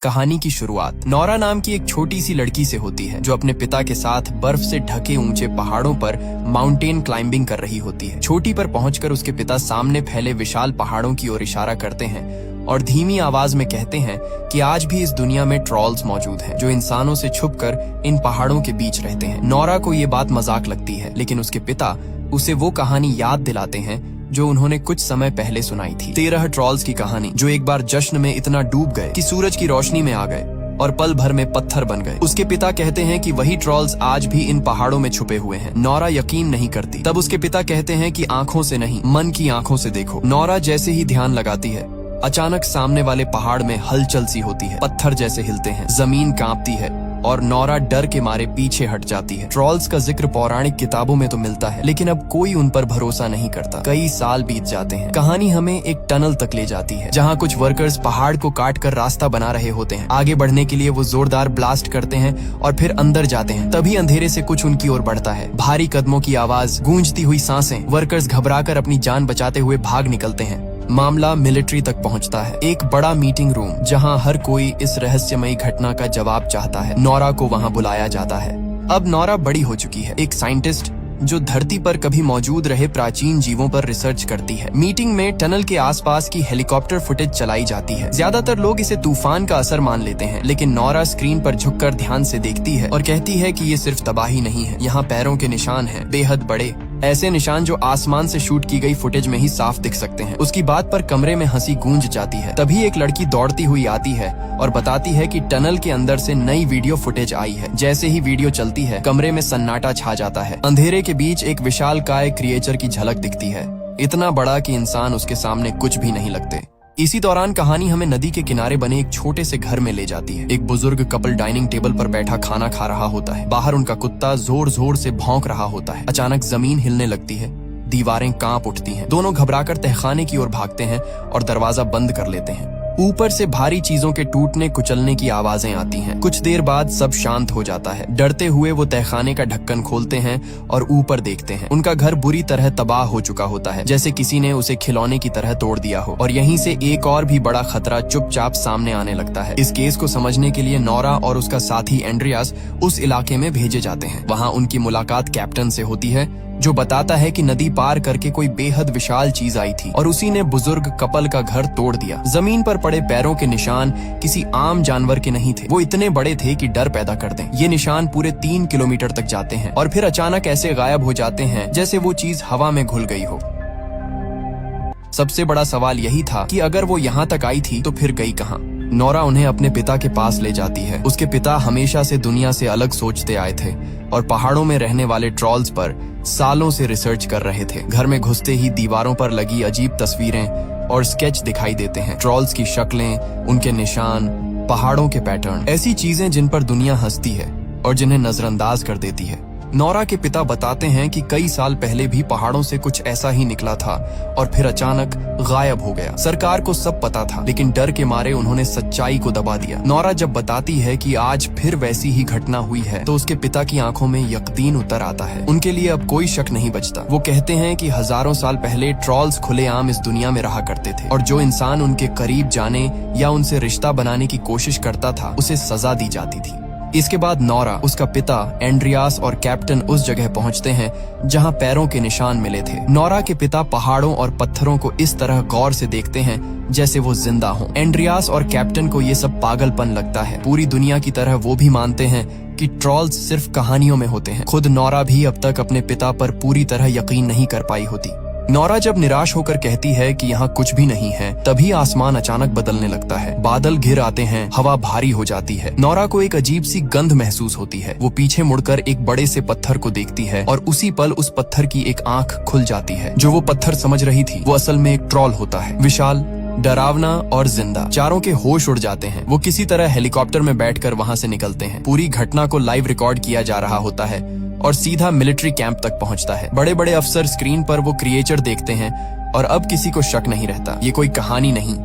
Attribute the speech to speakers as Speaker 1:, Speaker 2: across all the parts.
Speaker 1: कहानी की शुरुआत नौरा नाम की एक छोटी सी लड़की से होती है जो अपने पिता के साथ बर्फ से ढके ऊंचे पहाड़ों पर माउंटेन क्लाइंबिंग कर रही होती है। छोटी पर पहुंचकर उसके पिता सामने फैले विशाल पहाड़ों की ओर इशारा करते हैं और धीमी आवाज में कहते हैं कि आज भी इस दुनिया में ट्रॉल्स मौजूद हैं जो इंसानों से छुपकर इन पहाड़ों के बीच रहते हैं। नौरा को ये बात मजाक लगती है, लेकिन उसके पिता उसे वो कहानी याद दिलाते हैं जो उन्होंने कुछ समय पहले सुनाई थी। 13 ट्रॉल्स की कहानी जो एक बार जश्न में इतना डूब गए कि सूरज की रोशनी में आ गए और पल भर में पत्थर बन गए। उसके पिता कहते हैं कि वही ट्रॉल्स आज भी इन पहाड़ों में छुपे हुए हैं। नौरा यकीन नहीं करती। तब उसके पिता कहते हैं कि आंखों से नहीं, मन की आंखों से देखो। नौरा जैसे ही ध्यान लगाती है, अचानक सामने वाले पहाड़ में हलचल सी होती है। पत्थर जैसे हिलते हैं, जमीन कांपती है और नौरा डर के मारे पीछे हट जाती है। ट्रॉल्स का जिक्र पौराणिक किताबों में तो मिलता है, लेकिन अब कोई उन पर भरोसा नहीं करता। कई साल बीत जाते हैं। कहानी हमें एक टनल तक ले जाती है जहां कुछ वर्कर्स पहाड़ को काट कर रास्ता बना रहे होते हैं। आगे बढ़ने के लिए वो जोरदार ब्लास्ट करते हैं और फिर अंदर जाते हैं। तभी अंधेरे से कुछ उनकी ओर बढ़ता है। भारी कदमों की आवाज, गूंजती हुई सांसें। वर्कर्स घबराकर अपनी जान बचाते हुए भाग निकलते हैं। मामला मिलिट्री तक पहुंचता है। एक बड़ा मीटिंग रूम जहां हर कोई इस रहस्यमयी घटना का जवाब चाहता है। नौरा को वहां बुलाया जाता है। अब नौरा बड़ी हो चुकी है, एक साइंटिस्ट जो धरती पर कभी मौजूद रहे प्राचीन जीवों पर रिसर्च करती है। मीटिंग में टनल के आसपास की हेलीकॉप्टर फुटेज चलाई जाती है। ज्यादातर लोग इसे तूफान का असर मान लेते हैं, लेकिन नौरा स्क्रीन पर झुककर ध्यान से देखती है और कहती है कि ये सिर्फ तबाही नहीं है, यहाँ पैरों के निशान हैं, बेहद बड़े, ऐसे निशान जो आसमान से शूट की गई फुटेज में ही साफ दिख सकते हैं। उसकी बात पर कमरे में हंसी गूंज जाती है। तभी एक लड़की दौड़ती हुई आती है और बताती है कि टनल के अंदर से नई वीडियो फुटेज आई है। जैसे ही वीडियो चलती है, कमरे में सन्नाटा छा जाता है। अंधेरे के बीच एक विशालकाय क्रिएचर की झलक दिखती है, इतना बड़ा कि इंसान उसके सामने कुछ भी नहीं लगते। इसी दौरान कहानी हमें नदी के किनारे बने एक छोटे से घर में ले जाती है। एक बुजुर्ग कपल डाइनिंग टेबल पर बैठा खाना खा रहा होता है। बाहर उनका कुत्ता जोर जोर से भौंक रहा होता है। अचानक जमीन हिलने लगती है, दीवारें कांप उठती हैं। दोनों घबराकर तहखाने की ओर भागते हैं और दरवाजा बंद कर लेते हैं। ऊपर से भारी चीजों के टूटने कुचलने की आवाजें आती हैं। कुछ देर बाद सब शांत हो जाता है। डरते हुए वो तहखाने का ढक्कन खोलते हैं और ऊपर देखते हैं। उनका घर बुरी तरह तबाह हो चुका होता है, जैसे किसी ने उसे खिलौने की तरह तोड़ दिया हो। और यहीं से एक और भी बड़ा खतरा चुपचाप सामने आने लगता है। इस केस को समझने के लिए नौरा और उसका साथी एंड्रियास उस इलाके में भेजे जाते हैं। वहाँ उनकी मुलाकात कैप्टन से होती है, जो बताता है कि नदी पार करके कोई बेहद विशाल चीज आई थी और उसी ने बुजुर्ग कपल का घर तोड़ दिया। जमीन पर पड़े पैरों के निशान किसी आम जानवर के नहीं थे। वो इतने बड़े थे कि डर पैदा कर दें। ये निशान पूरे 3 किलोमीटर तक जाते हैं और फिर अचानक ऐसे गायब हो जाते हैं जैसे वो चीज हवा में घुल गई हो। सबसे बड़ा सवाल यही था कि अगर वो यहाँ तक आई थी तो फिर गई कहाँ। नौरा उन्हें अपने पिता के पास ले जाती है। उसके पिता हमेशा से दुनिया से अलग सोचते आए थे और पहाड़ों में रहने वाले ट्रॉल्स पर सालों से रिसर्च कर रहे थे। घर में घुसते ही दीवारों पर लगी अजीब तस्वीरें और स्केच दिखाई देते हैं। ट्रॉल्स की शक्लें, उनके निशान, पहाड़ों के पैटर्न, ऐसी चीजें जिन पर दुनिया हंसती है और जिन्हें नजरअंदाज कर देती है। नौरा के पिता बताते हैं कि कई साल पहले भी पहाड़ों से कुछ ऐसा ही निकला था और फिर अचानक गायब हो गया। सरकार को सब पता था, लेकिन डर के मारे उन्होंने सच्चाई को दबा दिया। नौरा जब बताती है कि आज फिर वैसी ही घटना हुई है, तो उसके पिता की आंखों में यकीन उतर आता है। उनके लिए अब कोई शक नहीं बचता। वो कहते हैं कि हजारों साल पहले ट्रॉल्स खुलेआम इस दुनिया में रहा करते थे और जो इंसान उनके करीब जाने या उनसे रिश्ता बनाने की कोशिश करता था, उसे सजा दी जाती थी। इसके बाद नौरा, उसका पिता एंड्रियास और कैप्टन उस जगह पहुंचते हैं जहां पैरों के निशान मिले थे। नौरा के पिता पहाड़ों और पत्थरों को इस तरह गौर से देखते हैं जैसे वो जिंदा हों। एंड्रियास और कैप्टन को ये सब पागलपन लगता है। पूरी दुनिया की तरह वो भी मानते हैं कि ट्रॉल्स सिर्फ कहानियों में होते हैं। खुद नौरा भी अब तक अपने पिता पर पूरी तरह यकीन नहीं कर पाई होती। नौरा जब निराश होकर कहती है कि यहाँ कुछ भी नहीं है, तभी आसमान अचानक बदलने लगता है। बादल घिर आते हैं, हवा भारी हो जाती है। नौरा को एक अजीब सी गंध महसूस होती है। वो पीछे मुड़कर एक बड़े से पत्थर को देखती है और उसी पल उस पत्थर की एक आंख खुल जाती है। जो वो पत्थर समझ रही थी, वो असल में एक ट्रॉल होता है, विशाल, डरावना और जिंदा। चारों के होश उड़ जाते हैं। वो किसी तरह हेलीकॉप्टर में बैठकर वहाँ से निकलते हैं। पूरी घटना को लाइव रिकॉर्ड किया जा रहा होता है और सीधा मिलिट्री कैंप तक पहुंचता है। बड़े बड़े अफसर स्क्रीन पर वो क्रिएचर देखते हैं और अब किसी को शक नहीं रहता। ये कोई कहानी नहीं,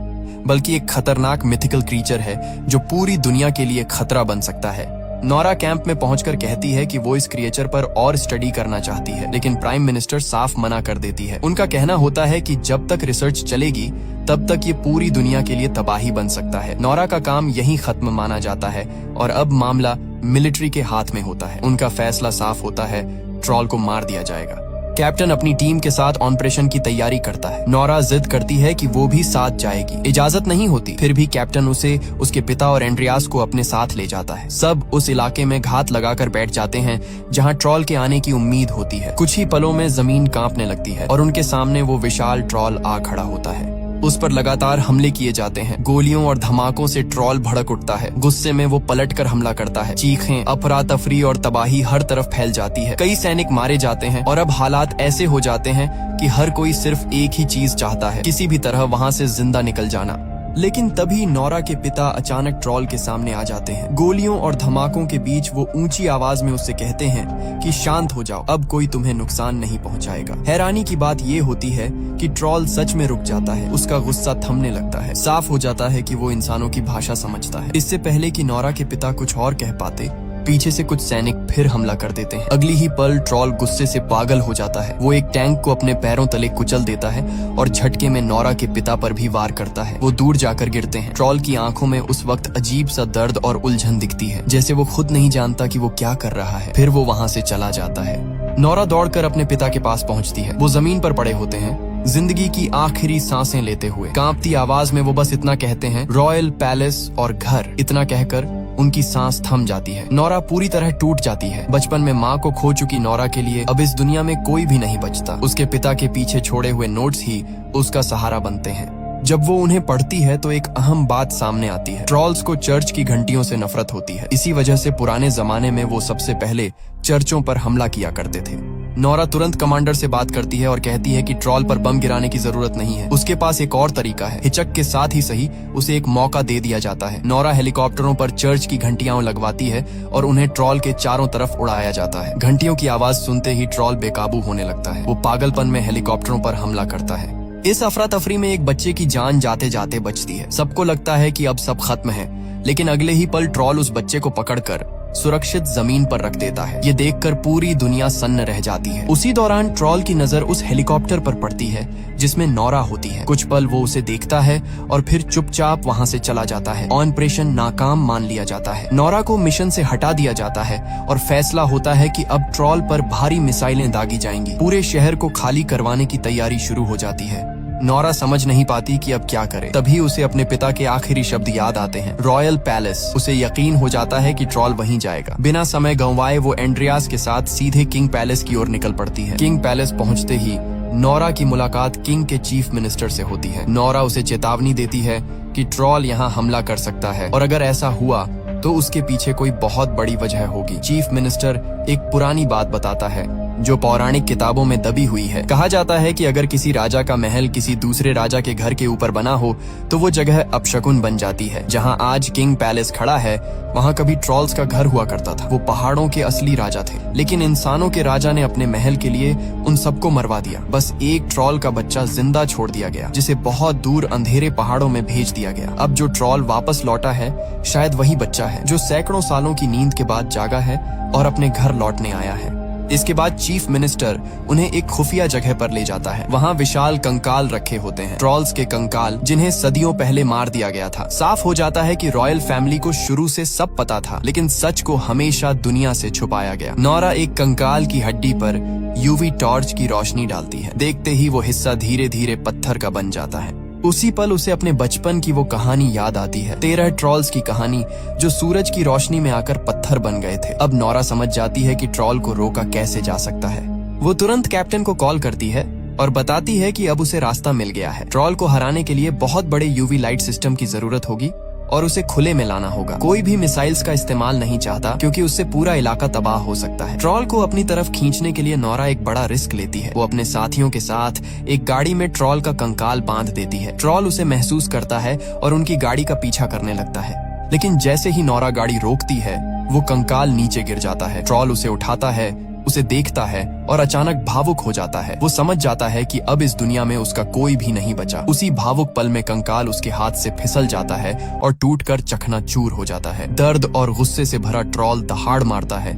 Speaker 1: बल्कि एक खतरनाक मिथिकल क्रीचर है जो पूरी दुनिया के लिए खतरा बन सकता है। नोरा कैंप में पहुंचकर कहती है कि वो इस क्रिएचर पर और स्टडी करना चाहती है, लेकिन प्राइम मिनिस्टर साफ मना कर देती है। उनका कहना होता है कि जब तक रिसर्च चलेगी तब तक ये पूरी दुनिया के लिए तबाही बन सकता है। नोरा का काम यहीं खत्म माना जाता है और अब मामला मिलिट्री के हाथ में होता है। उनका फैसला साफ होता है, ट्रॉल को मार दिया जाएगा। कैप्टन अपनी टीम के साथ ऑपरेशन की तैयारी करता है। नोरा जिद करती है कि वो भी साथ जाएगी। इजाजत नहीं होती, फिर भी कैप्टन उसे उसके पिता और एंड्रियास को अपने साथ ले जाता है। सब उस इलाके में घात लगाकर बैठ जाते हैं जहां ट्रॉल के आने की उम्मीद होती है। कुछ ही पलों में जमीन कांपने लगती है और उनके सामने वो विशाल ट्रॉल आ खड़ा होता है। उस पर लगातार हमले किए जाते हैं। गोलियों और धमाकों से ट्रॉल भड़क उठता है। गुस्से में वो पलटकर हमला करता है। चीखें, अफरा तफरी और तबाही हर तरफ फैल जाती है। कई सैनिक मारे जाते हैं और अब हालात ऐसे हो जाते हैं कि हर कोई सिर्फ एक ही चीज चाहता है, किसी भी तरह वहां से जिंदा निकल जाना। लेकिन तभी नोरा के पिता अचानक ट्रॉल के सामने आ जाते हैं। गोलियों और धमाकों के बीच वो ऊंची आवाज में उससे कहते हैं कि शांत हो जाओ, अब कोई तुम्हें नुकसान नहीं पहुंचाएगा। हैरानी की बात ये होती है कि ट्रॉल सच में रुक जाता है। उसका गुस्सा थमने लगता है। साफ हो जाता है कि वो इंसानों की भाषा समझता है। इससे पहले कि नोरा के पिता कुछ और कह पाते, पीछे से कुछ सैनिक फिर हमला कर देते हैं। अगली ही पल ट्रॉल गुस्से से पागल हो जाता है। वो एक टैंक को अपने पैरों तले कुचल देता है और झटके में नोरा के पिता पर भी वार करता है। वो दूर जाकर गिरते हैं। ट्रॉल की आंखों में उस वक्त अजीब सा दर्द और उलझन दिखती है, जैसे वो खुद नहीं जानता कि वो क्या कर रहा है। फिर वो वहां से चला जाता है। नोरा दौड़कर अपने पिता के पास पहुंचती है। वो जमीन पर पड़े होते हैं, जिंदगी की आखिरी सांसें लेते हुए। कांपती आवाज में वो बस इतना कहते हैं, रॉयल पैलेस और घर। इतना कहकर उनकी सांस थम जाती है। नोरा पूरी तरह टूट जाती है। बचपन में माँ को खो चुकी नोरा के लिए अब इस दुनिया में कोई भी नहीं बचता। उसके पिता के पीछे छोड़े हुए नोट्स ही उसका सहारा बनते हैं। जब वो उन्हें पढ़ती है तो एक अहम बात सामने आती है। ट्रॉल्स को चर्च की घंटियों से नफरत होती है। इसी वजह से पुराने जमाने में वो सबसे पहले चर्चों पर हमला किया करते थे। नोरा तुरंत कमांडर से बात करती है और कहती है कि ट्रॉल पर बम गिराने की जरूरत नहीं है। उसके पास एक और तरीका है। हिचक के साथ ही सही उसे एक मौका दे दिया जाता है। नोरा हेलीकॉप्टरों पर चर्च की घंटियां लगवाती है और उन्हें ट्रॉल के चारों तरफ उड़ाया जाता है। घंटियों की आवाज सुनते ही ट्रॉल बेकाबू होने लगता है। वो पागलपन में हेलीकॉप्टरों पर हमला करता है। इस अफरा तफरी में एक बच्चे की जान जाते जाते बचती है। सबको लगता है कि अब सब खत्म है, लेकिन अगले ही पल ट्रॉल उस बच्चे को पकड़कर सुरक्षित जमीन पर रख देता है। ये देखकर पूरी दुनिया सन्न रह जाती है। उसी दौरान ट्रॉल की नजर उस हेलीकॉप्टर पर पड़ती है जिसमें नोरा होती है। कुछ पल वो उसे देखता है और फिर चुपचाप वहां से चला जाता है। ऑपरेशन नाकाम मान लिया जाता है। नोरा को मिशन से हटा दिया जाता है और फैसला होता है कि अब ट्रॉल पर भारी मिसाइलें दागी जाएंगी। पूरे शहर को खाली करवाने की तैयारी शुरू हो जाती है। नोरा समझ नहीं पाती कि अब क्या करे। तभी उसे अपने पिता के आखिरी शब्द याद आते हैं, रॉयल पैलेस। उसे यकीन हो जाता है कि ट्रॉल वहीं जाएगा। बिना समय गंवाए वो एंड्रियास के साथ सीधे किंग पैलेस की ओर निकल पड़ती है। किंग पैलेस पहुंचते ही नोरा की मुलाकात किंग के चीफ मिनिस्टर से होती है। नोरा उसे चेतावनी देती है कि ट्रॉल यहाँ हमला कर सकता है और अगर ऐसा हुआ तो उसके पीछे कोई बहुत बड़ी वजह होगी। चीफ मिनिस्टर एक पुरानी बात बताता है जो पौराणिक किताबों में दबी हुई है। कहा जाता है कि अगर किसी राजा का महल किसी दूसरे राजा के घर के ऊपर बना हो तो वो जगह अपशकुन बन जाती है। जहां आज किंग पैलेस खड़ा है वहां कभी ट्रॉल्स का घर हुआ करता था। वो पहाड़ों के असली राजा थे, लेकिन इंसानों के राजा ने अपने महल के लिए उन सबको मरवा दिया। बस एक ट्रॉल का बच्चा जिंदा छोड़ दिया गया, जिसे बहुत दूर अंधेरे पहाड़ों में भेज दिया गया। अब जो ट्रॉल वापस लौटा है शायद वही बच्चा है जो सैकड़ों सालों की नींद के बाद जागा है और अपने घर लौटने आया है। इसके बाद चीफ मिनिस्टर उन्हें एक खुफिया जगह पर ले जाता है। वहाँ विशाल कंकाल रखे होते हैं, ट्रॉल्स के कंकाल जिन्हें सदियों पहले मार दिया गया था। साफ हो जाता है कि रॉयल फैमिली को शुरू से सब पता था, लेकिन सच को हमेशा दुनिया से छुपाया गया। नोरा एक कंकाल की हड्डी पर यूवी टॉर्च की रोशनी डालती है। देखते ही वो हिस्सा धीरे धीरे पत्थर का बन जाता है। उसी पल उसे अपने बचपन की वो कहानी याद आती है, 13 ट्रॉल्स की कहानी जो सूरज की रोशनी में आकर पत्थर बन गए थे। अब नोरा समझ जाती है कि ट्रॉल को रोका कैसे जा सकता है। वो तुरंत कैप्टन को कॉल करती है और बताती है कि अब उसे रास्ता मिल गया है। ट्रॉल को हराने के लिए बहुत बड़े यूवी लाइट सिस्टम की जरूरत होगी और उसे खुले में लाना होगा। कोई भी मिसाइल्स का इस्तेमाल नहीं चाहता क्योंकि उससे पूरा इलाका तबाह हो सकता है। ट्रॉल को अपनी तरफ खींचने के लिए नोरा एक बड़ा रिस्क लेती है। वो अपने साथियों के साथ एक गाड़ी में ट्रॉल का कंकाल बांध देती है। ट्रॉल उसे महसूस करता है और उनकी गाड़ी का पीछा करने लगता है, लेकिन जैसे ही नोरा गाड़ी रोकती है वो कंकाल नीचे गिर जाता है। ट्रॉल उसे उठाता है उसे देखता है और अचानक भावुक हो जाता है। वो समझ जाता है कि अब इस दुनिया में उसका कोई भी नहीं बचा। उसी भावुक पल में कंकाल उसके हाथ से फिसल जाता है और टूटकर चकनाचूर हो जाता है। दर्द और गुस्से से भरा ट्रॉल दहाड़ मारता है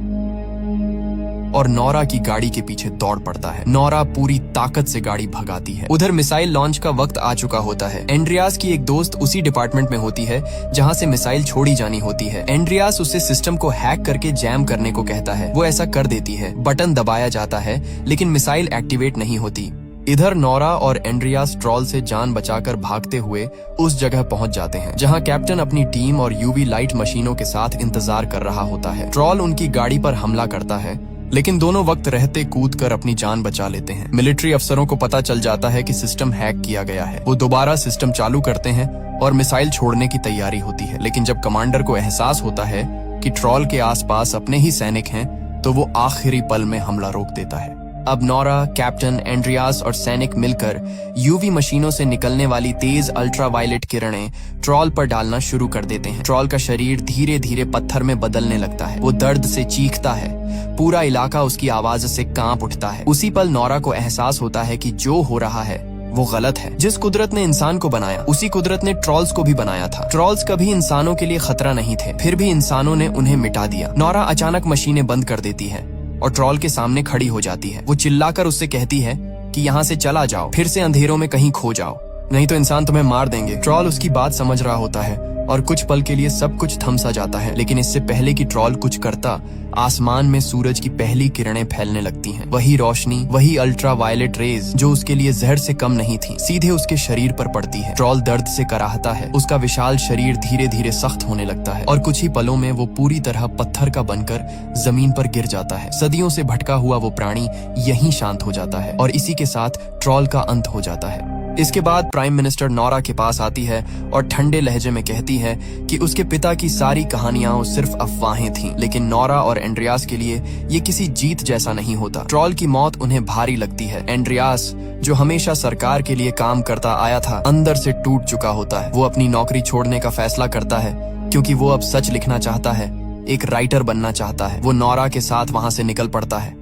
Speaker 1: और नोरा की गाड़ी के पीछे दौड़ पड़ता है। नोरा पूरी ताकत से गाड़ी भगाती है। उधर मिसाइल लॉन्च का वक्त आ चुका होता है। एंड्रियास की एक दोस्त उसी डिपार्टमेंट में होती है जहां से मिसाइल छोड़ी जानी होती है। एंड्रियास उसे सिस्टम को हैक करके जैम करने को कहता है। वो ऐसा कर देती है। बटन दबाया जाता है लेकिन मिसाइल एक्टिवेट नहीं होती। इधर नोरा और एंड्रियास ट्रॉल से जान बचाकर भागते हुए उस जगह पहुंच जाते हैं जहां कैप्टन अपनी टीम और यूवी लाइट मशीनों के साथ इंतजार कर रहा होता है। ट्रॉल उनकी गाड़ी पर हमला करता है लेकिन दोनों वक्त रहते कूदकर अपनी जान बचा लेते हैं। मिलिट्री अफसरों को पता चल जाता है कि सिस्टम हैक किया गया है। वो दोबारा सिस्टम चालू करते हैं और मिसाइल छोड़ने की तैयारी होती है। लेकिन जब कमांडर को एहसास होता है कि ट्रॉल के आसपास अपने ही सैनिक हैं, तो वो आखिरी पल में हमला रोक देता है। अब नोरा, कैप्टन, एंड्रियास और सैनिक मिलकर यूवी मशीनों से निकलने वाली तेज अल्ट्रावायलेट किरणें ट्रॉल पर डालना शुरू कर देते हैं। ट्रॉल का शरीर धीरे धीरे पत्थर में बदलने लगता है। वो दर्द से चीखता है। पूरा इलाका उसकी आवाज से कांप उठता है। उसी पल नोरा को एहसास होता है कि जो हो रहा है वो गलत है। जिस कुदरत ने इंसान को बनाया, उसी कुदरत ने ट्रॉल्स को भी बनाया था। ट्रॉल्स कभी इंसानों के लिए खतरा नहीं थे, फिर भी इंसानों ने उन्हें मिटा दिया। नोरा अचानक मशीनें बंद कर देती है और ट्रॉल के सामने खड़ी हो जाती है। वो चिल्लाकर उससे कहती है कि यहाँ से चला जाओ, फिर से अंधेरों में कहीं खो जाओ, नहीं तो इंसान तुम्हें मार देंगे। ट्रॉल उसकी बात समझ रहा होता है और कुछ पल के लिए सब कुछ थम सा जाता है। लेकिन इससे पहले कि ट्रॉल कुछ करता, आसमान में सूरज की पहली किरणें फैलने लगती हैं। वही रोशनी, वही अल्ट्रावायलेट रेज जो उसके लिए जहर से कम नहीं थी, सीधे उसके शरीर पर पड़ती है। ट्रॉल दर्द से कराहता है। उसका विशाल शरीर धीरे धीरे सख्त होने लगता है और कुछ ही पलों में वो पूरी तरह पत्थर का बनकर जमीन पर गिर जाता है। सदियों से भटका हुआ वो प्राणी यहीं शांत हो जाता है और इसी के साथ ट्रॉल का अंत हो जाता है। इसके बाद प्राइम मिनिस्टर नोरा के पास आती है और ठंडे लहजे में कहती है कि उसके पिता की सारी कहानियां सिर्फ अफवाहें थीं। लेकिन नोरा और एंड्रियास के लिए ये किसी जीत जैसा नहीं होता। ट्रॉल की मौत उन्हें भारी लगती है। एंड्रियास, जो हमेशा सरकार के लिए काम करता आया था, अंदर से टूट चुका होता है। वो अपनी नौकरी छोड़ने का फैसला करता है क्योंकि वो अब सच लिखना चाहता है, एक राइटर बनना चाहता है। वो नोरा के साथ वहां से निकल पड़ता है।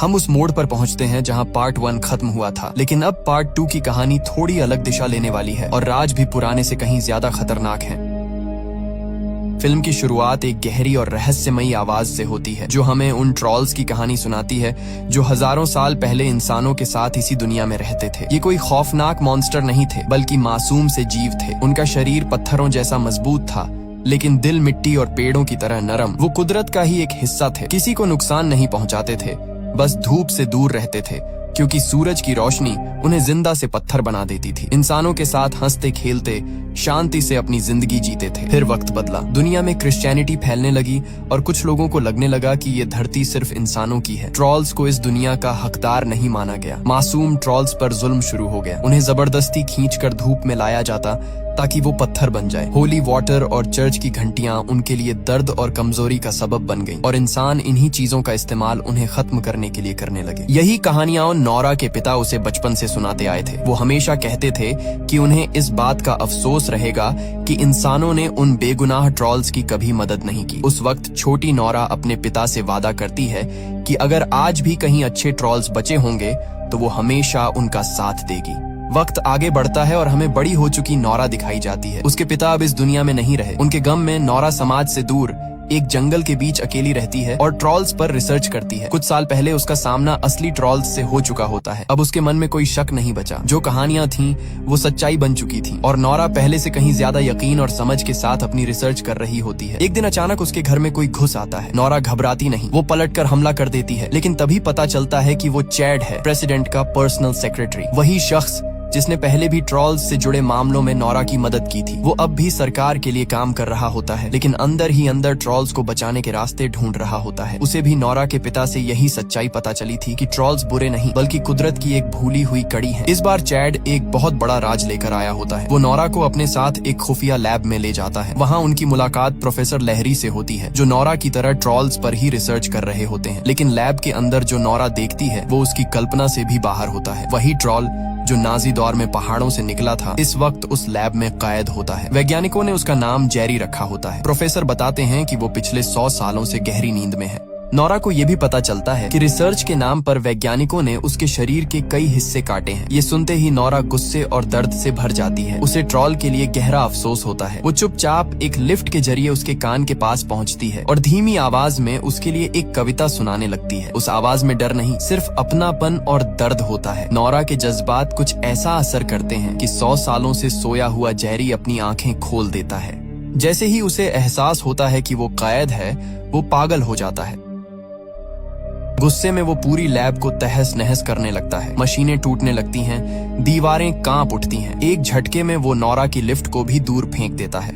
Speaker 1: हम उस मोड़ पर पहुंचते हैं जहां पार्ट 1 खत्म हुआ था, लेकिन अब पार्ट 2 की कहानी थोड़ी अलग दिशा लेने वाली है और राज भी पुराने से कहीं ज्यादा खतरनाक है। फिल्म की शुरुआत एक गहरी और रहस्यमयी आवाज से होती है जो हमें उन ट्रॉल्स की कहानी सुनाती है जो हजारों साल पहले इंसानों के साथ इसी दुनिया में रहते थे। ये कोई खौफनाक मॉन्स्टर नहीं थे, बल्कि मासूम से जीव थे। उनका शरीर पत्थरों जैसा मजबूत था, लेकिन दिल मिट्टी और पेड़ों की तरह नरम। वो कुदरत का ही एक हिस्सा थे। किसी को नुकसान नहीं पहुंचाते थे, बस धूप से दूर रहते थे क्योंकि सूरज की रोशनी उन्हें जिंदा से पत्थर बना देती थी। इंसानों के साथ हंसते खेलते शांति से अपनी जिंदगी जीते थे। फिर वक्त बदला। दुनिया में क्रिश्चियनिटी फैलने लगी और कुछ लोगों को लगने लगा कि ये धरती सिर्फ इंसानों की है। ट्रॉल्स को इस दुनिया का हकदार नहीं माना गया। मासूम ट्रॉल्स पर जुल्म शुरू हो गया। उन्हें जबरदस्ती खींचकर धूप में लाया जाता ताकि वो पत्थर बन जाए। होली वाटर और चर्च की घंटियां उनके लिए दर्द और कमजोरी का सबब बन गईं और इंसान इन्हीं चीजों का इस्तेमाल उन्हें खत्म करने के लिए करने लगे। यही कहानियां नोरा के पिता उसे बचपन से सुनाते आए थे। वो हमेशा कहते थे कि उन्हें इस बात का अफसोस रहेगा कि इंसानों ने उन बेगुनाह ट्रॉल्स की कभी मदद नहीं की। उस वक्त छोटी नोरा अपने पिता से वादा करती है कि अगर आज भी कहीं अच्छे ट्रॉल्स बचे होंगे तो वो हमेशा उनका साथ देगी। वक्त आगे बढ़ता है और हमें बड़ी हो चुकी नोरा दिखाई जाती है। उसके पिता अब इस दुनिया में नहीं रहे। उनके गम में नोरा समाज से दूर एक जंगल के बीच अकेली रहती है और ट्रॉल्स पर रिसर्च करती है। कुछ साल पहले उसका सामना असली ट्रॉल्स से हो चुका होता है। अब उसके मन में कोई शक नहीं बचा। जो कहानियां थीं वो सच्चाई बन चुकी थी और नोरा पहले से कहीं ज्यादा यकीन और समझ के साथ अपनी रिसर्च कर रही होती है। एक दिन अचानक उसके घर में कोई घुस आता है। नोरा घबराती नहीं, वो पलटकर हमला कर देती है। लेकिन तभी पता चलता है कि वो चैड है, प्रेसिडेंट का पर्सनल सेक्रेटरी। वही शख्स जिसने पहले भी ट्रॉल्स से जुड़े मामलों में नोरा की मदद की थी। वो अब भी सरकार के लिए काम कर रहा होता है, लेकिन अंदर ही अंदर ट्रॉल्स को बचाने के रास्ते ढूंढ रहा होता है। उसे भी नोरा के पिता से यही सच्चाई पता चली थी कि ट्रॉल्स बुरे नहीं बल्कि कुदरत की एक भूली हुई कड़ी है। इस बार चैड एक बहुत बड़ा राज लेकर आया होता है। वो नोरा को अपने साथ एक खुफिया लैब में ले जाता है। वहाँ उनकी मुलाकात प्रोफेसर लहरी से होती है जो नोरा की तरह ट्रॉल्स पर ही रिसर्च कर रहे होते हैं। लेकिन लैब के अंदर जो नोरा देखती है वो उसकी कल्पना से भी बाहर होता है। वही ट्रॉल जो नाजी दौर में पहाड़ों से निकला था इस वक्त उस लैब में कैद होता है। वैज्ञानिकों ने उसका नाम जेरी रखा होता है। प्रोफेसर बताते हैं कि वो पिछले 100 सालों से गहरी नींद में है। नोरा को ये भी पता चलता है कि रिसर्च के नाम पर वैज्ञानिकों ने उसके शरीर के कई हिस्से काटे हैं। ये सुनते ही नोरा गुस्से और दर्द से भर जाती है। उसे ट्रॉल के लिए गहरा अफसोस होता है। वो चुपचाप एक लिफ्ट के जरिए उसके कान के पास पहुंचती है और धीमी आवाज में उसके लिए एक कविता सुनाने लगती है। उस आवाज में डर नहीं, सिर्फ अपनापन और दर्द होता है। नोरा के जज्बात कुछ ऐसा असर करते हैं कि 100 सालों से सोया हुआ जेरी अपनी आंखें खोल देता है। जैसे ही उसे एहसास होता है कि वो कैद है, वो पागल हो जाता है। गुस्से में वो पूरी लैब को तहस नहस करने लगता है। मशीनें टूटने लगती हैं, दीवारें कांप उठती हैं। एक झटके में वो नोरा की लिफ्ट को भी दूर फेंक देता है,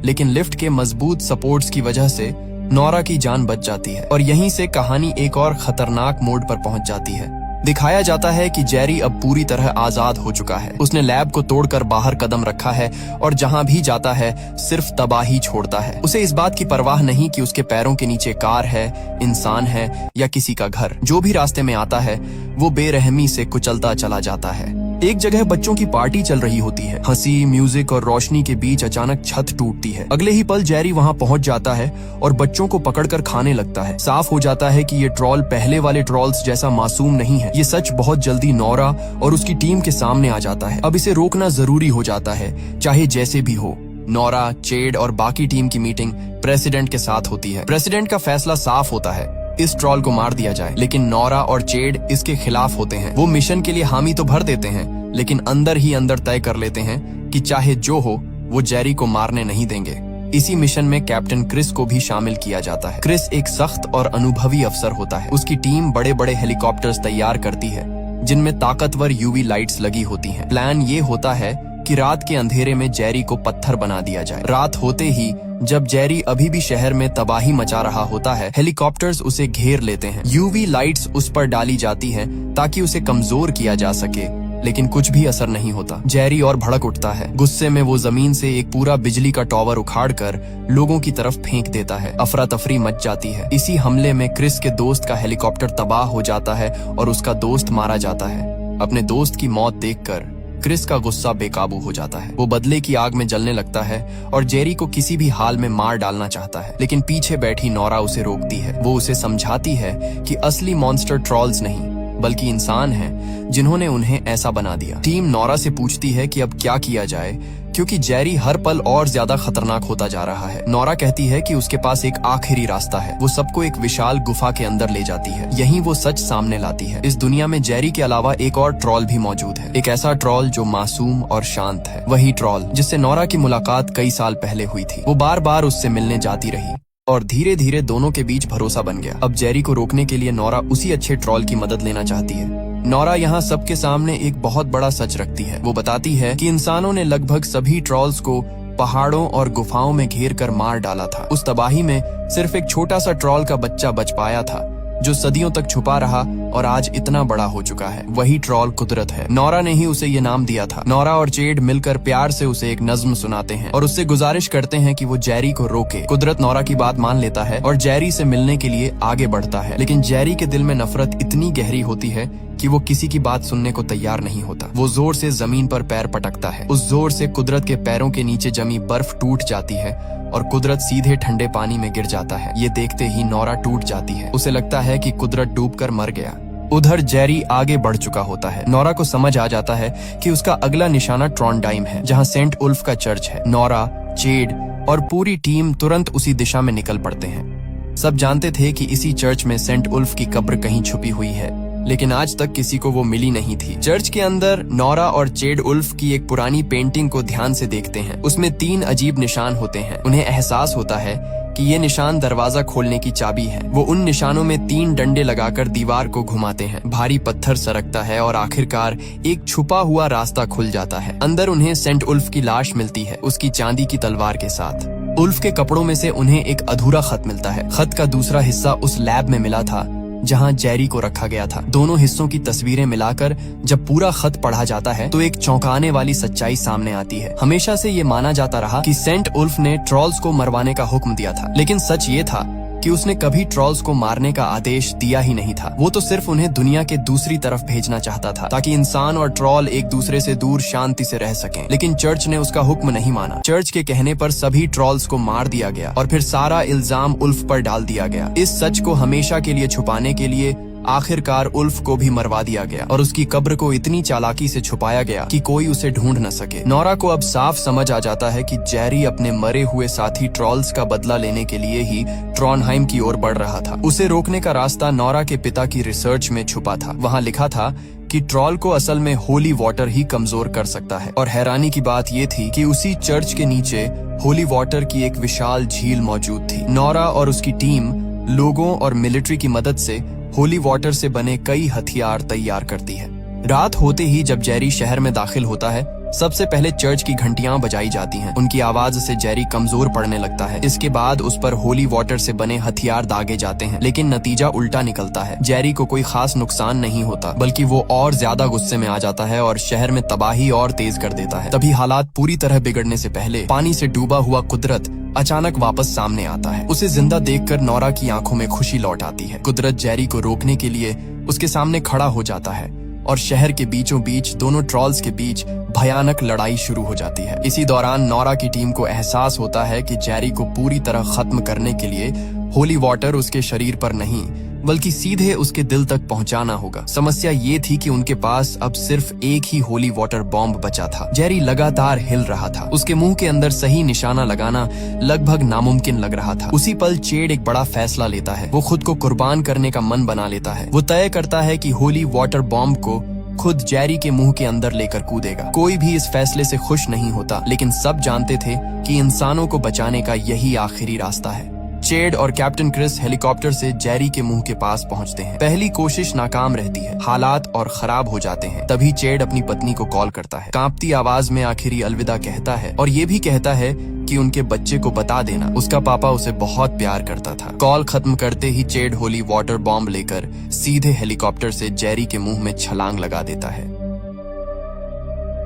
Speaker 1: लेकिन लिफ्ट के मजबूत सपोर्ट्स की वजह से नोरा की जान बच जाती है। और यहीं से कहानी एक और खतरनाक मोड़ पर पहुंच जाती है। दिखाया जाता है कि जेरी अब पूरी तरह आजाद हो चुका है। उसने लैब को तोड़कर बाहर कदम रखा है और जहां भी जाता है सिर्फ तबाही छोड़ता है। उसे इस बात की परवाह नहीं कि उसके पैरों के नीचे कार है, इंसान है या किसी का घर। जो भी रास्ते में आता है वो बेरहमी से कुचलता चला जाता है। एक जगह बच्चों की पार्टी चल रही होती है। हंसी, म्यूजिक और रोशनी के बीच अचानक छत टूटती है। अगले ही पल जेरी वहां पहुंच जाता है और बच्चों को पकड़कर खाने लगता है। साफ हो जाता है कि ये ट्रॉल पहले वाले ट्रॉल्स जैसा मासूम नहीं है। ये सच बहुत जल्दी नोरा और उसकी टीम के सामने आ जाता है। अब इसे रोकना जरूरी हो जाता है, चाहे जैसे भी हो। नोरा, चेड और बाकी टीम की मीटिंग प्रेसिडेंट के साथ होती है। प्रेसिडेंट का फैसला साफ होता है, इस ट्रॉल को मार दिया जाए। लेकिन नोरा और चेड इसके खिलाफ होते हैं। वो मिशन के लिए हामी तो भर देते हैं, लेकिन अंदर ही अंदर तय कर लेते हैं कि चाहे जो हो वो जेरी को मारने नहीं देंगे। इसी मिशन में कैप्टन क्रिस को भी शामिल किया जाता है। क्रिस एक सख्त और अनुभवी अफसर होता है। उसकी टीम बड़े बड़े हेलीकॉप्टर्स तैयार करती है, जिनमें ताकतवर यूवी लाइट्स लगी होती हैं। प्लान ये होता है कि रात के अंधेरे में जेरी को पत्थर बना दिया जाए। रात होते ही जब जेरी अभी भी शहर में तबाही मचा रहा होता है, हेलीकॉप्टर्स उसे घेर लेते हैं। यूवी लाइट्स उस पर डाली जाती हैं ताकि उसे कमजोर किया जा सके, लेकिन कुछ भी असर नहीं होता। जेरी और भड़क उठता है। गुस्से में वो जमीन से एक पूरा बिजली का टॉवर उखाड़कर लोगों की तरफ फेंक देता है। अफरा तफरी मच जाती है। इसी हमले में क्रिस के दोस्त का हेलीकॉप्टर तबाह हो जाता है और उसका दोस्त मारा जाता है। अपने दोस्त की मौत देखकर क्रिस का गुस्सा बेकाबू हो जाता है। वो बदले की आग में जलने लगता है और जेरी को किसी भी हाल में मार डालना चाहता है, लेकिन पीछे बैठी नोरा उसे रोकती है। वो उसे समझाती है कि असली मॉन्स्टर ट्रॉल्स नहीं बल्कि इंसान हैं, जिन्होंने उन्हें ऐसा बना दिया। टीम नोरा से पूछती है कि अब क्या किया जाए, क्योंकि जेरी हर पल और ज्यादा खतरनाक होता जा रहा है। नोरा कहती है कि उसके पास एक आखिरी रास्ता है। वो सबको एक विशाल गुफा के अंदर ले जाती है। यहीं वो सच सामने लाती है। इस दुनिया में जेरी के अलावा एक और ट्रॉल भी मौजूद है। एक ऐसा ट्रॉल जो मासूम और शांत है। वही ट्रॉल जिससे नोरा की मुलाकात कई साल पहले हुई थी। वो बार बार उससे मिलने जाती रही और धीरे धीरे दोनों के बीच भरोसा बन गया। अब जेरी को रोकने के लिए नोरा उसी अच्छे ट्रॉल की मदद लेना चाहती है। नोरा यहाँ सबके सामने एक बहुत बड़ा सच रखती है। वो बताती है कि इंसानों ने लगभग सभी ट्रॉल्स को पहाड़ों और गुफाओं में घेर कर मार डाला था। उस तबाही में सिर्फ एक छोटा सा ट्रॉल का बच्चा बच पाया था, जो सदियों तक छुपा रहा और आज इतना बड़ा हो चुका है। वही ट्रॉल कुदरत है। नोरा ने ही उसे ये नाम दिया था। नोरा और चेड मिलकर प्यार से उसे एक नज्म सुनाते हैं और उससे गुजारिश करते हैं कि वो जेरी को रोके। कुदरत नोरा की बात मान लेता है और जेरी से मिलने के लिए आगे बढ़ता है, लेकिन जेरी के दिल में नफरत इतनी गहरी होती है कि वो किसी की बात सुनने को तैयार नहीं होता। वो जोर से जमीन पर पैर पटकता है। उस जोर से कुदरत के पैरों के नीचे जमी बर्फ टूट जाती है और कुदरत सीधे ठंडे पानी में गिर जाता है। ये देखते ही नोरा टूट जाती है। उसे लगता है कि कुदरत डूबकर मर गया। उधर जेरी आगे बढ़ चुका होता है। नोरा को समझ आ जाता है कि उसका अगला निशाना ट्रॉन्डाइम है, जहाँ सेंट उल्फ का चर्च है। नोरा, चेड और पूरी टीम तुरंत उसी दिशा में निकल पड़ते हैं। सब जानते थे कि इसी चर्च में सेंट उल्फ की कब्र कहीं छुपी हुई है, लेकिन आज तक किसी को वो मिली नहीं थी। चर्च के अंदर नोरा और चेड उल्फ की एक पुरानी पेंटिंग को ध्यान से देखते हैं। उसमें 3 अजीब निशान होते हैं। उन्हें एहसास होता है कि ये निशान दरवाजा खोलने की चाबी है। वो उन निशानों में 3 डंडे लगाकर दीवार को घुमाते हैं। भारी पत्थर सरकता है और आखिरकार एक छुपा हुआ रास्ता खुल जाता है। अंदर उन्हें सेंट उल्फ की लाश मिलती है, उसकी चांदी की तलवार के साथ। उल्फ के कपड़ों में से उन्हें एक अधूरा खत मिलता है। खत का दूसरा हिस्सा उस लैब में मिला था जहां जेरी को रखा गया था। दोनों हिस्सों की तस्वीरें मिलाकर जब पूरा खत पढ़ा जाता है तो एक चौंकाने वाली सच्चाई सामने आती है। हमेशा से ये माना जाता रहा कि सेंट उल्फ ने ट्रॉल्स को मरवाने का हुक्म दिया था, लेकिन सच ये था कि उसने कभी ट्रॉल्स को मारने का आदेश दिया ही नहीं था। वो तो सिर्फ उन्हें दुनिया के दूसरी तरफ भेजना चाहता था ताकि इंसान और ट्रॉल एक दूसरे से दूर शांति से रह सकें। लेकिन चर्च ने उसका हुक्म नहीं माना। चर्च के कहने पर सभी ट्रॉल्स को मार दिया गया और फिर सारा इल्जाम उल्फ पर डाल दिया गया। इस सच को हमेशा के लिए छुपाने के लिए आखिरकार उल्फ को भी मरवा दिया गया और उसकी कब्र को इतनी चालाकी से छुपाया गया कि कोई उसे ढूंढ न सके। नोरा को अब साफ समझ आ जाता है कि जेरी अपने मरे हुए साथी ट्रॉल्स का बदला लेने के लिए ही ट्रॉनहाइम की ओर बढ़ रहा था। उसे रोकने का रास्ता नोरा के पिता की रिसर्च में छुपा था। वहाँ लिखा था कि ट्रॉल को असल में होली वाटर ही कमजोर कर सकता है। और हैरानी की बात ये थी कि उसी चर्च के नीचे होली वाटर की एक विशाल झील मौजूद थी। नोरा और उसकी टीम लोगों और मिलिट्री की मदद से होली वाटर से बने कई हथियार तैयार करती है। रात होते ही जब जेरी शहर में दाखिल होता है, सबसे पहले चर्च की घंटियां बजाई जाती हैं। उनकी आवाज से जेरी कमजोर पड़ने लगता है। इसके बाद उस पर होली वाटर से बने हथियार दागे जाते हैं, लेकिन नतीजा उल्टा निकलता है। जेरी को कोई खास नुकसान नहीं होता, बल्कि वो और ज्यादा गुस्से में आ जाता है और शहर में तबाही और तेज कर देता है। तभी हालात पूरी तरह बिगड़ने से पहले पानी से डूबा हुआ कुदरत अचानक वापस सामने आता है। उसे जिंदा देखकर नोरा की आंखों में खुशी लौट आती है। कुदरत जेरी को रोकने के लिए उसके सामने खड़ा हो जाता है और शहर के बीचों बीच दोनों ट्रॉल्स के बीच भयानक लड़ाई शुरू हो जाती है। इसी दौरान नोरा की टीम को एहसास होता है कि जेरी को पूरी तरह खत्म करने के लिए होली वाटर उसके शरीर पर नहीं बल्कि सीधे उसके दिल तक पहुंचाना होगा। समस्या ये थी कि उनके पास अब सिर्फ एक ही होली वाटर बॉम्ब बचा था। जेरी लगातार हिल रहा था। उसके मुंह के अंदर सही निशाना लगाना लगभग नामुमकिन लग रहा था। उसी पल चेड एक बड़ा फैसला लेता है। वो खुद को कुर्बान करने का मन बना लेता है। वो तय करता है कि होली वाटर बॉम्ब को खुद जेरी के मुंह के अंदर लेकर कूदेगा। कोई भी इस फैसले से खुश नहीं होता, लेकिन सब जानते थे कि इंसानों को बचाने का यही आखिरी रास्ता है। चेड और कैप्टन क्रिस हेलीकॉप्टर से जेरी के मुंह के पास पहुंचते हैं। पहली कोशिश नाकाम रहती है। हालात और खराब हो जाते हैं। तभी चेड अपनी पत्नी को कॉल करता है। कांपती आवाज में आखिरी अलविदा कहता है और ये भी कहता है कि उनके बच्चे को बता देना उसका पापा उसे बहुत प्यार करता था। कॉल खत्म करते ही चेड होली वाटर बॉम्ब लेकर सीधे हेलीकॉप्टर से जेरी के मुंह में छलांग लगा देता है।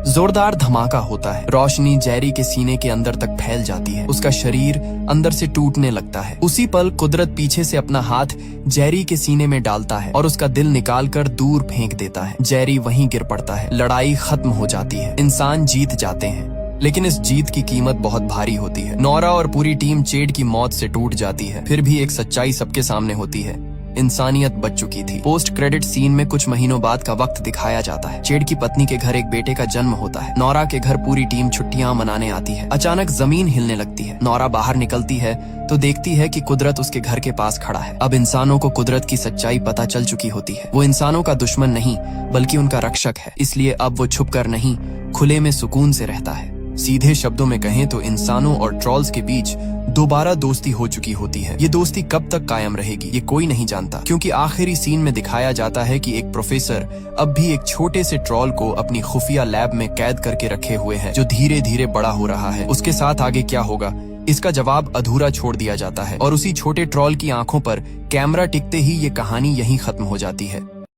Speaker 1: जोरदार धमाका होता है। रोशनी जेरी के सीने के अंदर तक फैल जाती है। उसका शरीर अंदर से टूटने लगता है। उसी पल कुदरत पीछे से अपना हाथ जेरी के सीने में डालता है और उसका दिल निकालकर दूर फेंक देता है। जेरी वहीं गिर पड़ता है। लड़ाई खत्म हो जाती है। इंसान जीत जाते हैं, लेकिन इस जीत की कीमत बहुत भारी होती है। नोरा और पूरी टीम चेड की मौत से टूट जाती है। फिर भी एक सच्चाई सबके सामने होती है। इंसानियत बच चुकी थी। पोस्ट क्रेडिट सीन में कुछ महीनों बाद का वक्त दिखाया जाता है। चेड की पत्नी के घर एक बेटे का जन्म होता है। नोरा के घर पूरी टीम छुट्टियां मनाने आती है। अचानक जमीन हिलने लगती है। नोरा बाहर निकलती है तो देखती है कि कुदरत उसके घर के पास खड़ा है। अब इंसानों को कुदरत की सच्चाई पता चल चुकी होती है। वो इंसानों का दुश्मन नहीं बल्कि उनका रक्षक है। इसलिए अब वो छुप कर नहीं, खुले में सुकून से रहता है। सीधे शब्दों में कहें तो इंसानों और ट्रॉल्स के बीच दोबारा दोस्ती हो चुकी होती है। ये दोस्ती कब तक कायम रहेगी ये कोई नहीं जानता, क्योंकि आखिरी सीन में दिखाया जाता है कि एक प्रोफेसर अब भी एक छोटे से ट्रॉल को अपनी खुफिया लैब में कैद करके रखे हुए है, जो धीरे धीरे बड़ा हो रहा है। उसके साथ आगे क्या होगा इसका जवाब अधूरा छोड़ दिया जाता है और उसी छोटे ट्रॉल की आंखों पर कैमरा टिकते ही ये कहानी यहीं खत्म हो जाती है।